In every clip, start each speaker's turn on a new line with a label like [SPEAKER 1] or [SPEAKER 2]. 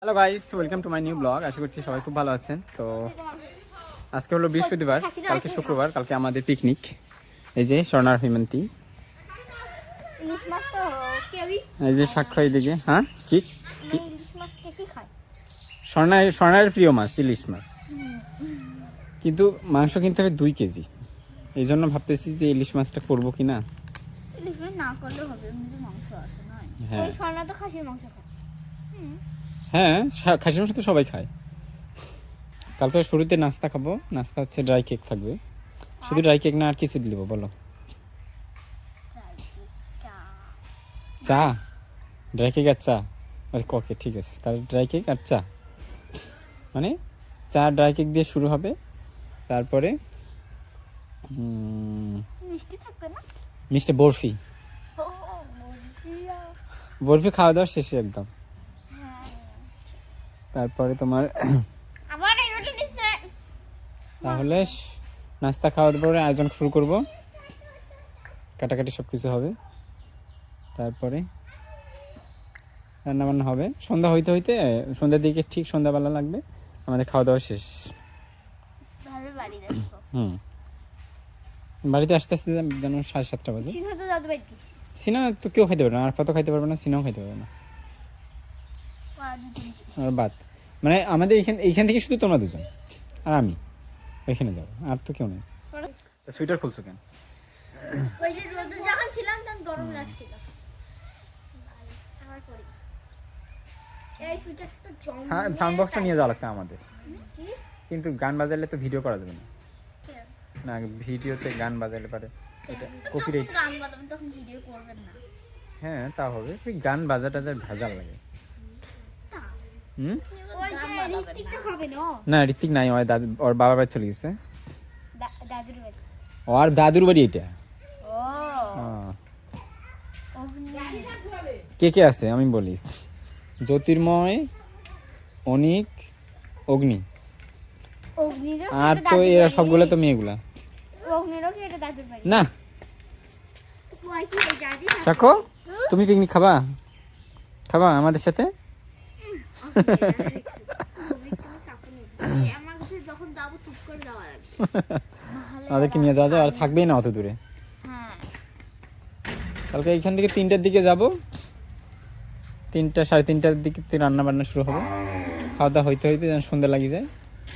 [SPEAKER 1] Hello guys, welcome to my new blog. আশা করছি সবাই খুব ভালো আছেন। তো আজকে হলো বৃহস্পতিবার, কালকে শুক্রবার, কালকে আমাদের পিকনিক। এই যে স্বর্ণার হিমন্তী,
[SPEAKER 2] ইলিশ মাছ তো কেউই
[SPEAKER 1] এই যে সাক্ষ্য এইদিকে। হ্যাঁ, কি
[SPEAKER 2] ইলিশ মাছ কে খায়?
[SPEAKER 1] স্বর্ণার প্রিয় মাছ ইলিশ মাছ, কিন্তু মাংস কিনতে হবে 2 কেজি। এই জন্য ভাবতেছি যে ইলিশ মাছটা করবো কি না।
[SPEAKER 2] ইলিশ মাছ না করলেও হবে, এমনি মাংস আছে না?
[SPEAKER 1] হ্যাঁ।
[SPEAKER 2] ওই স্বর্ণা তো খাসির মাংস খায়।
[SPEAKER 1] হ্যাঁ, খাসির মাংস তো সবাই খায়। কালকে শুরুতে নাস্তা খাবো। নাস্তা হচ্ছে ড্রাই কেক থাকবে। শুধু ড্রাই কেক না, আর কিছু দিলে বলো? চা, ড্রাই কেক আর চা। ওকে, ঠিক আছে, তাহলে ড্রাই কেক আর চা, মানে চা ড্রাই কেক দিয়ে শুরু হবে। তারপরে
[SPEAKER 2] মিষ্টি থাকবে না?
[SPEAKER 1] মিষ্টি বরফি। বরফি খাওয়া দাওয়া শেষে একদম। তারপরে তোমার
[SPEAKER 2] আবার এইটা নিচে।
[SPEAKER 1] তাহলে নাস্তা খাওয়ার পরে আয়োজন শুরু করব। কাটাকাটি সব কিছু হবে, তারপরে রান্না বান্না হবে। সন্ধ্যা হইতে হইতে, সন্ধ্যার দিকে ঠিক সন্ধ্যাবেলা লাগবে, আমাদের খাওয়া দাওয়া শেষ। বাড়িতে আস্তে আস্তে যেন 7:30 বাজে। সিনেমা তো কেউ খাইতে পারবে না, আর তো খাইতে পারবে না, সিনেমাও খাইতে পারবে না। আর বাদ, মানে আমাদের এইখান থেকে শুধু তোমরা দুজন আর আমি ওইখানে যাবো, আর তো কেউ নেই। সুইটার খুলছো কেন?
[SPEAKER 2] ওই যে রোদে যখন ছিলাম তখন গরম লাগছিল। এই সুইটারটা জমে
[SPEAKER 1] সাউন্ড বক্সটা নিয়ে যাওয়া লাগতো আমাদের, কিন্তু গান বাজালে তো ভিডিও করা যাবে না। না, ভিডিওতে গান বাজালে পারে এটা কপিরাইট।
[SPEAKER 2] গান বাজাবেন তখন ভিডিও করবেন না?
[SPEAKER 1] হ্যাঁ, তা হবে। ওই গান বাজাটা যা ভেজাল লাগে।
[SPEAKER 2] ওই যে ঋত্বিক হবে না?
[SPEAKER 1] না, ঋত্বিক নাই, ওর বাবার বাড়ি চলে গেছে।
[SPEAKER 2] দাদুর বাড়ি।
[SPEAKER 1] ওর দাদুর বাড়ি এটা।
[SPEAKER 2] ও
[SPEAKER 1] কে কে আছে আমি বলি: জ্যোতির্ময়, অনিক, অগ্নি। আর তো এরা সবগুলো তো মেয়েগুলা। না, সাক্ষ্য, তুমি পিকনিক খাবা আমাদের সাথে? আমাদেরকে নিয়ে যাওয়া যায়, আর থাকবেই না অত দূরে। কালকে এইখান থেকে 3টার দিকে যাব। 3টা 3:30টার দিকে রান্না বান্না শুরু হবে। খাওয়া দাওয়া হইতে হইতে যেন সন্ধ্যা লাগি যায়,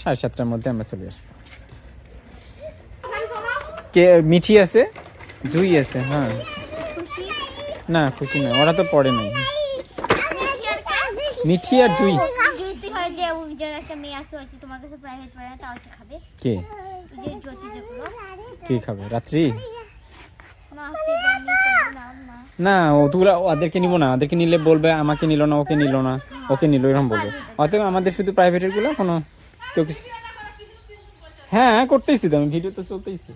[SPEAKER 1] 7:30টার মধ্যে আমরা চলে আসবো। কে মিঠি আছে, জুই আছে। হ্যাঁ, না খুশি না, ওরা তো পড়ে নাই। মিঠি আর জুই। কে কে খাবে রাত্রি? না, ওদেরকে নিব না। ওদেরকে নিলে বলবে আমাকে নিল না, ওকে নিল না, ওকে নিল, এরকম বলবে। অতএব আমাদের শুধু প্রাইভেটের গুলো কোনো কেউ কিছু। হ্যাঁ, করতেইছি তো আমি, ভিডিও তো চলতেইছে।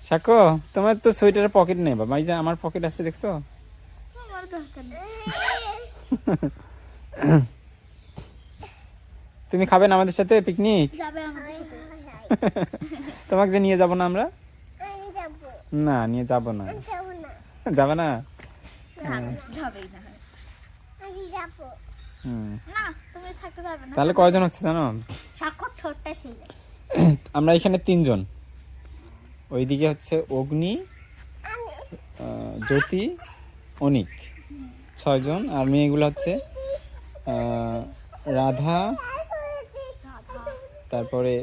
[SPEAKER 1] সাক্ষ্য, তোমার তো সোয়েটারের পকেট নেই বাবা, এই যে আমার পকেট আছে, দেখছো? তুমি খাবে না আমাদের সাথে পিকনিক? তোমাকে যে নিয়ে যাব না আমরা? না, নিয়ে যাব না। যাবে না? তাহলে কয়জন হচ্ছে জানো? আমরা এখানে 3 জন। ওইদিকে হচ্ছে অগ্নি, জ্যোতি, অনিক, 6 জন। আর মেয়েগুলো হচ্ছে রাধা, তারপরে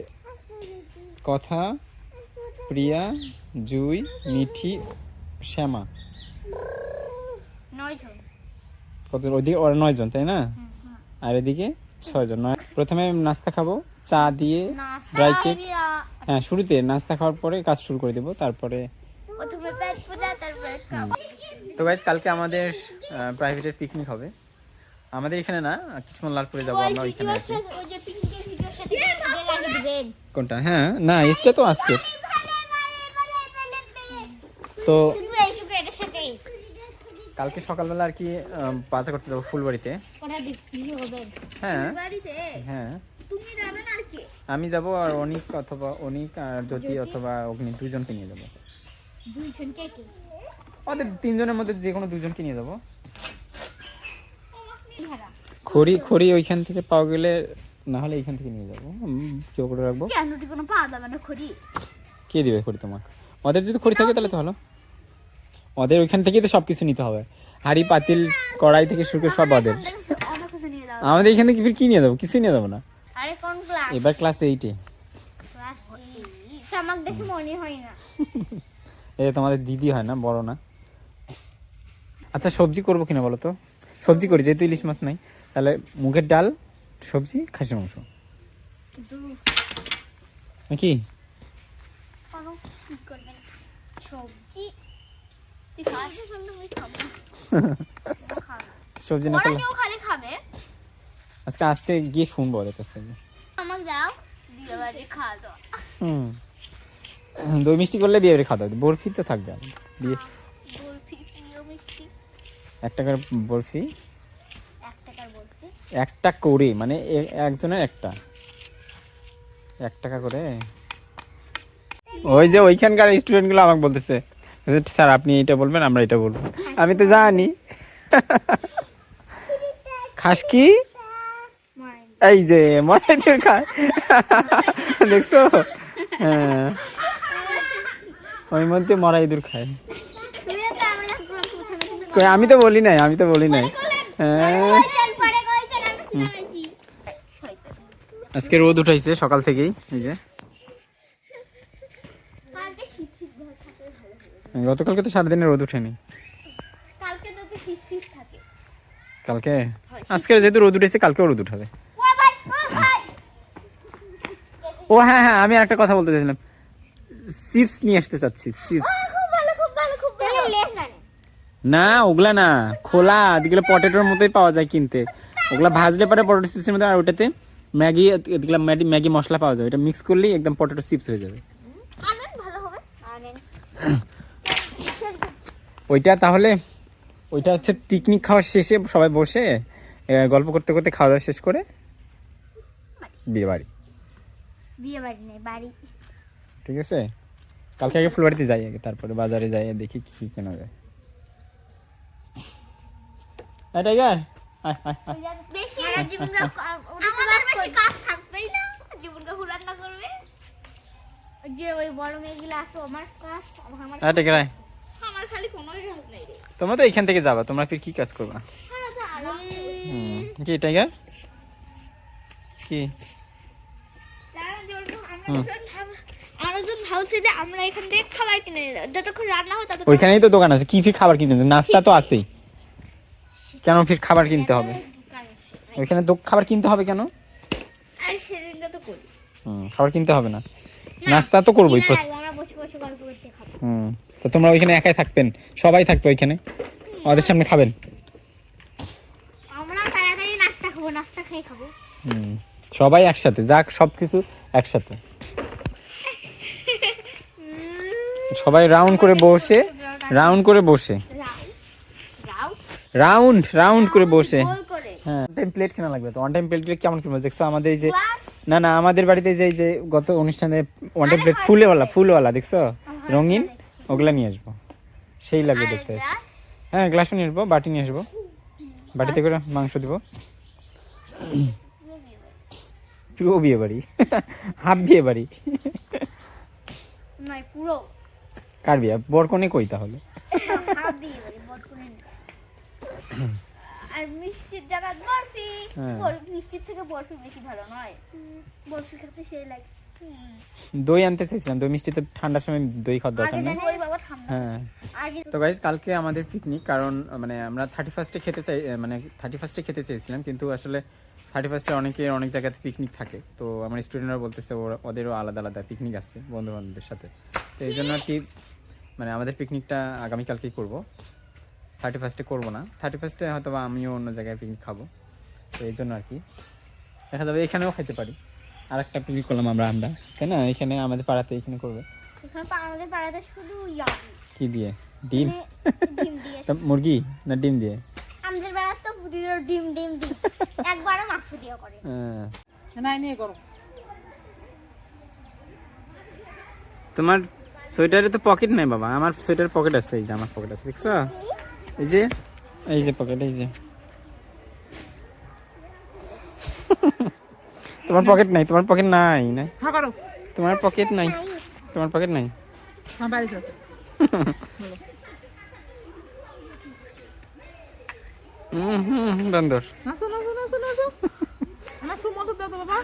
[SPEAKER 1] কথা, প্রিয়া, জুই, মিঠি, শ্যামা।
[SPEAKER 2] 9 জন।
[SPEAKER 1] কত? ওইদিকে ওরা 9 জন, তাই না? আর এদিকে 6 জন। প্রথমে নাস্তা খাবো চা দিয়ে, ড্রাই কেক। হ্যাঁ, শুরুতে নাস্তা খাওয়ার পরে কাজ শুরু করে দেবো। তারপরে তো গাইজ, কালকে আমাদের প্রাইভেটের পিকনিক হবে। আমাদের এখানে না, কিসমন লালপুরে যাবো আমরা, ওইখানে আছি। কোনটা? হ্যাঁ, না, এটা তো আজকে। তো কালকে সকালবেলা আর কি বাজার করতে যাবো ফুলবাড়িতে। হ্যাঁ হ্যাঁ, আমি যাবো, আর অনিক আর জ্যোতি অথবা অগ্নি 2 জনকে নিয়ে যাবো। ওদের তিনজনের মধ্যে যে কোনো দুজনকে নিয়ে যাবো।
[SPEAKER 2] ইহারা
[SPEAKER 1] খড়ি ওইখান থেকে পাওয়া গেলে, না হলে এইখান থেকে নিয়ে যাবো, কেউ করে রাখবো।
[SPEAKER 2] কেন রুটি কোনো পাওয়া যাবে না খড়ি?
[SPEAKER 1] কে দিবে খড়ি তোমাকে? ওদের যদি খড়ি থাকে তাহলে তো ভালো। ওদের ওইখান থেকেই তো সবকিছু নিতে হবে, হাঁড়ি পাতিল কড়াই থেকে শুরু করে সব ওদের।
[SPEAKER 2] অনেক কিছু নিয়ে যাও।
[SPEAKER 1] আমাদের এখান থেকে কি নিয়ে যাবো? কিছুই নিয়ে যাবো না।
[SPEAKER 2] আরে কোন ক্লাস?
[SPEAKER 1] এবার ক্লাস 8-এ।
[SPEAKER 2] ক্লাস 8 আমাকে দেখে মনে হয় না।
[SPEAKER 1] এ তোমাদের দিদি হয় না, বড় না। আচ্ছা সবজি করবো কিনা বলো তো? সবজি করি, যেহেতু ইলিশ মাছ নাই, তাহলে মুগের ডাল, সবজি, খাসির মাংস
[SPEAKER 2] কিন্তু
[SPEAKER 1] নাকি?
[SPEAKER 2] কোনো কি করবেন? সবজি তুই খাসি করলে আমি খাবো। খাবো।
[SPEAKER 1] সবজি না
[SPEAKER 2] ওরা
[SPEAKER 1] করলে
[SPEAKER 2] কেউ খালি খাবে।
[SPEAKER 1] আজকে গিয়ে শুনবো ওদের কাছ থেকে।
[SPEAKER 2] আমাকে দাও, বিয়ে বাড়ি খাওয়া দাও।
[SPEAKER 1] দই মিষ্টি করলে বিয়ে বাড়ি খাওয়া দাওয়া, বরফি তো থাকবে। বিয়ে
[SPEAKER 2] বরফি, প্রিয় মিষ্টি।
[SPEAKER 1] 1 টাকার বরফি,
[SPEAKER 2] 1 টাকার বরফি।
[SPEAKER 1] একটা করে, মানে একজনের একটা 1 টাকা করে। ওই যে ওইখানকার স্টুডেন্ট গুলো আমাকে বলতেছে, স্যার আপনি এটা বলবেন, আমরা এটা বলবো। আমি তো জানি। খাস কি?
[SPEAKER 2] মাই
[SPEAKER 1] এই যে মরাই দিয়ে খায়, দেখছো? হ্যাঁ, ওই মধ্যে মরাই দূর খায়।
[SPEAKER 2] তুমি তো আমরা প্রথমে কিন্তু
[SPEAKER 1] কই, আমি তো বলি নাই, আমি তো বলি নাই। হ্যাঁ,
[SPEAKER 2] পরে কইছেন আমি কি নাইছি।
[SPEAKER 1] আজকে রোদ উঠাইছে সকাল থেকেই, এই যে।
[SPEAKER 2] কালকে শীত ভালো থাকে, ভালো হবে।
[SPEAKER 1] গতকালকে তো সারাদিনে রোদ উঠেনি।
[SPEAKER 2] কালকে তো শীত থাকে।
[SPEAKER 1] কালকে, আজকে যেহেতু রোদ উঠেছে, কালকেও রোদ উঠাবে।
[SPEAKER 2] ও ভাই, ও ভাই।
[SPEAKER 1] ও হ্যাঁ হ্যাঁ, আমি একটা কথা বলতে চাইছিলাম, চিপস নিয়ে আসতে চাচ্ছি, চিপস।
[SPEAKER 2] খুব ভালো, খুব ভালো, খুব ভালো। লেস আনে।
[SPEAKER 1] না ওগুলা না, খোলা যেগুলো পটেটোর মতোই পাওয়া যায় কিনতে, ওগুলা ভাজলে পরে পটেটো চিপসের মতো, আর ওটাতে ম্যাগি, এগুলা ম্যাগি মশলা পাওয়া যাবে, এটা মিক্স করলেই একদম পটেটো চিপস হয়ে যাবে।
[SPEAKER 2] আনেন, ভালো হবে। আনেন।
[SPEAKER 1] ওইটা তাহলে, ওইটা হচ্ছে পিকনিক খাওয়ার শেষে সবাই বসে গল্প করতে করতে খাওয়া দাওয়া শেষ করে বিয়ে বাড়ি।
[SPEAKER 2] বিয়ে বাড়ি নেই, বাড়ি।
[SPEAKER 1] ঠিক আছে, কালকে আগে ফুলবাড়িতে যাই, আগে তারপরে বাজারে যাই, দেখি কি কেনা যায়। টাইগার,
[SPEAKER 2] বেশি আমাদের বেশি কাজ থাকবেই না, জীবনকে হুলান্না করবে। যে ওই বড় মেয়েগুলো আছে, আমার কাজ, আমার
[SPEAKER 1] টাইগার আয়।
[SPEAKER 2] আমার খালি কোনো কাজ নেই রে।
[SPEAKER 1] তোমরা তো এইখান থেকে যাবা, তোমরা ফির কি কাজ করবা? কি টাইগার, কি?
[SPEAKER 2] আরেকজন ভাবছে যে আমরা এখান থেকে খাবার কিনে নিই, যতক্ষণ রান্না হয় ততক্ষণ
[SPEAKER 1] ওইখানেই তো দোকান আছে, কি ফির খাবার কিনতে হবে? নাস্তা তো আছেই, কেন ফির খাবার কিনতে হবে?
[SPEAKER 2] দোকান আছে।
[SPEAKER 1] ওইখানে খাবার কিনতে হবে কেন?
[SPEAKER 2] আর সেদিনটা তো করি
[SPEAKER 1] খাবার কিনতে হবে না, নাস্তা তো করবোই।
[SPEAKER 2] আমরা বসে বসে গল্প করতে খাবো।
[SPEAKER 1] তো তোমরা ওইখানে একাই থাকবেন, সবাই থাকবে ওইখানে, ওদের সামনে খাবেন।
[SPEAKER 2] আমরা তাড়াতাড়ি নাস্তা খাবো, নাস্তা খাই খাবো।
[SPEAKER 1] সবাই একসাথে, যাক সবকিছু একসাথে, সবাই রাউন্ড করে বসে, রাউন্ড করে বসে,
[SPEAKER 2] রাউ
[SPEAKER 1] রাউন্ড করে বসে।
[SPEAKER 2] গোল করে
[SPEAKER 1] হ্যাঁ, টাইম প্লেট কেনা লাগবে তো। ওয়ান টাইম প্লেট কেমন কিনবো? দেখছো আমাদের এই যে,
[SPEAKER 2] গ্লাস।
[SPEAKER 1] না আমাদের বাড়িতে যে এই যে গত অনুষ্ঠানে ওয়ান টাইম প্লেট ফুলওয়ালা দেখছো, রঙিন, ওগুলা নিয়ে আসবো, সেই লাগবে দেখতে।
[SPEAKER 2] গ্লাস
[SPEAKER 1] হ্যাঁ, গ্লাসও নিয়ে আসবো, বাটি নিয়ে আসবো, বাটিতে করে মাংস দিব। পুরো বিয়ে বাড়ি, হাফ বিয়ে বাড়ি।
[SPEAKER 2] নয় পুরো
[SPEAKER 1] কার বিয়ে? বরকনে কই তাহলে?
[SPEAKER 2] হাফ বিয়ে বাড়ি, বটকুনে না। আর মিষ্টির জায়গা বরফি।
[SPEAKER 1] হ্যাঁ।
[SPEAKER 2] মিষ্টির থেকে বরফি বেশি ভালো নয়? বরফি খেতে সেই লাগে।
[SPEAKER 1] দই আনতে চাইছিলাম, দই মিষ্টি তো ঠান্ডার সময় দই খাওয়ার দরকার নেই।
[SPEAKER 2] ওই বাবা ঠান্ডা।
[SPEAKER 1] হ্যাঁ,
[SPEAKER 2] আগে
[SPEAKER 1] তো গাইজ কালকে আমাদের পিকনিক, কারণ মানে আমরা 31-এ খেতে চাই, মানে 31-এ খেতে চেয়েছিলাম, কিন্তু আসলে 31-এ অনেক জায়গাতে পিকনিক থাকে, তো আমার স্টুডেন্টরা বলতেছে ওদেরও আলাদা আলাদা পিকনিক আছে বন্ধু বান্ধবদের সাথে, তো এই জন্য আর কি মানে আমাদের পিকনিকটা আগামীকালকেই করবো, 31-এ করবো না। 31-এ হয়তো বা আমিও অন্য জায়গায় পিকনিক খাবো, তো এই জন্য আর কি দেখা যাবে এখানেও খাইতে পারি। আর একটা পিকনিক করলাম আমরা, তাই না? এখানে আমাদের পাড়াতে এখানে করবে।
[SPEAKER 2] এখানে আমাদের পাড়াতে শুধু
[SPEAKER 1] কি দিয়ে? ডিম?
[SPEAKER 2] ডিম দিয়ে।
[SPEAKER 1] তা মুরগি না ডিম দিয়ে?
[SPEAKER 2] আমাদের পাড়াতে তো প্রতিদিন ডিম একবারও মাংস দিয়ে করে।
[SPEAKER 1] তোমার সোয়েটারে তো পকেট নাই বাবা, আমার সোয়েটার পকেট আছে, এই যে আমার পকেট আছে, দেখছো? এই যে পকেট, এই যে। তোমার পকেট নাই, তোমার পকেট নাই না,
[SPEAKER 3] হ্যাঁ করো।
[SPEAKER 1] তোমার পকেট নাই, তোমার পকেট নাই।
[SPEAKER 3] হ্যাঁ বাড়িতে আছে।
[SPEAKER 1] বান্দর।
[SPEAKER 3] নাচো নাচো নাচো নাচো। নাচো মতো দাও তো বাবা।